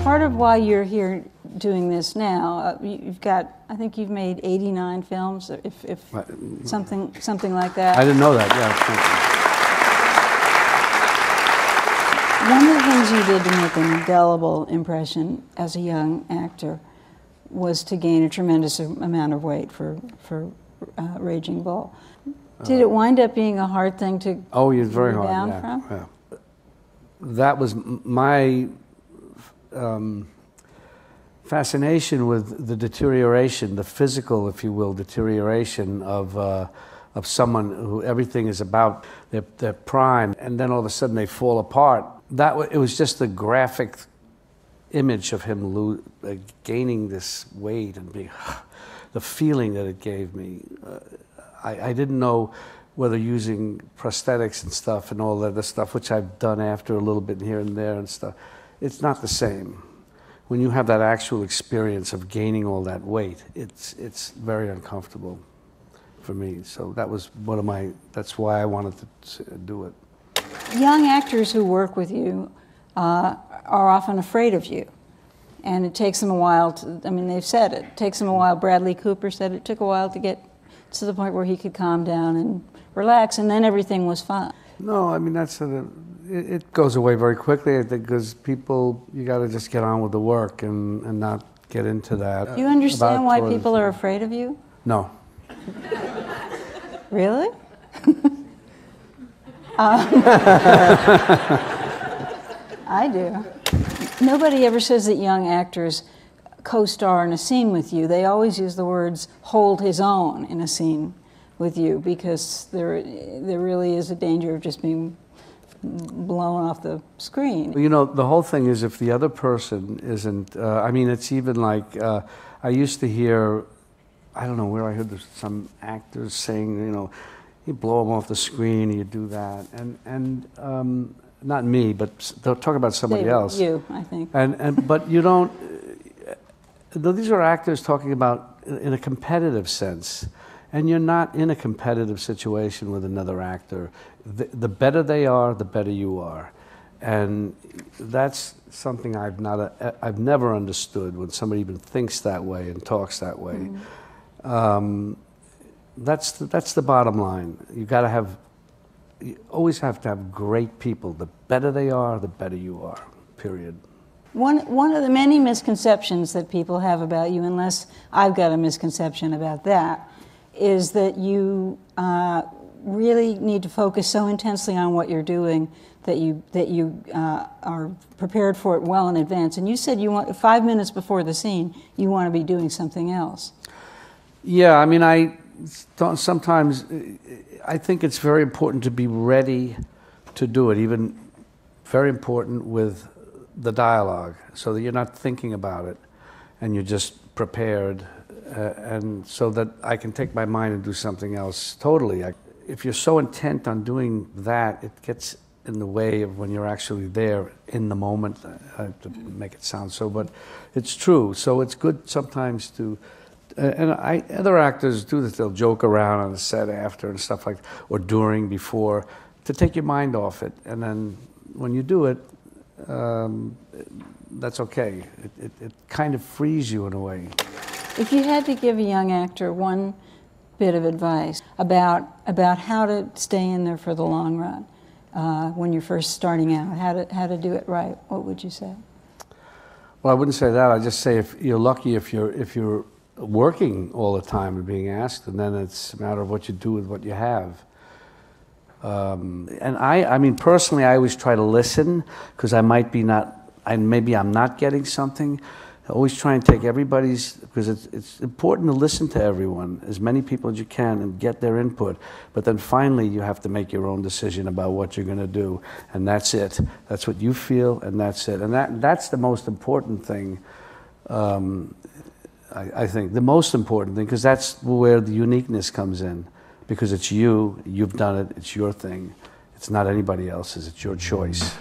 part of why you're here doing this now, you've got, I think you've made 89 films, if something like that. I didn't know that, yeah. One of the things you did to make an indelible impression as a young actor was to gain a tremendous amount of weight for Raging Bull. Did it wind up being a hard thing to very hard, rebound from? Yeah. That was my fascination with the deterioration, the physical, if you will, deterioration of someone who everything is about their prime, and then all of a sudden they fall apart. It was just the graphic image of him gaining this weight and being, the feeling that it gave me. I didn't know whether using prosthetics and stuff and all that other stuff, which I've done after a little bit here and there and stuff, it's not the same. When you have that actual experience of gaining all that weight, it's very uncomfortable for me. So that was that's why I wanted to do it. Young actors who work with you are often afraid of you. And it takes them a while they've said it takes them a while. Bradley Cooper said it took a while to get to the point where he could calm down and relax, and then everything was fine. No, I mean, it goes away very quickly, I think, because you got to just get on with the work and not get into that. Do you understand why people are afraid of you? No. Really? I do. Nobody ever says that young actors co-star in a scene with you. They always use the words "hold his own" in a scene with you, because there really is a danger of just being blown off the screen. You know, the whole thing is, if the other person isn't, it's even like, I used to hear, I don't know where I heard some actors saying, you blow them off the screen, you do that, and not me, but they'll talk about somebody else. You, I think. But you don't. These are actors talking about in a competitive sense, and you're not in a competitive situation with another actor. The better they are, the better you are, and that's something I've never understood when somebody even thinks that way and talks that way. Mm-hmm. That's the bottom line. You always have to have great people. The better they are, the better you are, period. One of the many misconceptions that people have about you, unless I've got a misconception about that, is that you really need to focus so intensely on what you're doing that you are prepared for it well in advance. And you said you want 5 minutes before the scene, you want to be doing something else. Yeah, I mean, sometimes I think it's very important to be ready to do it, even very important with the dialogue, so that you're not thinking about it and you're just prepared, and so that I can take my mind and do something else totally. If you're so intent on doing that, it gets in the way of when you're actually there in the moment. I have to make it sound so, but it's true. So it's good sometimes to, other actors do this, they'll joke around on the set after and stuff like, or during, before, to take your mind off it. And then when you do it, that's okay. It kind of frees you in a way. If you had to give a young actor one bit of advice about how to stay in there for the long run, when you're first starting out, how to do it right, what would you say? Well, I wouldn't say that. I'd just say if you're lucky if you're working all the time and being asked, and then it's a matter of what you do with what you have. And I mean, personally, I always try to listen, because maybe I'm not getting something. I always try and take everybody's, because it's important to listen to everyone, as many people as you can, and get their input. But then finally, you have to make your own decision about what you're going to do, and that's it. That's what you feel, and that's it. And that's the most important thing. I think the most important thing, because that's where the uniqueness comes in. Because it's you've done it, it's your thing. It's not anybody else's, it's your choice.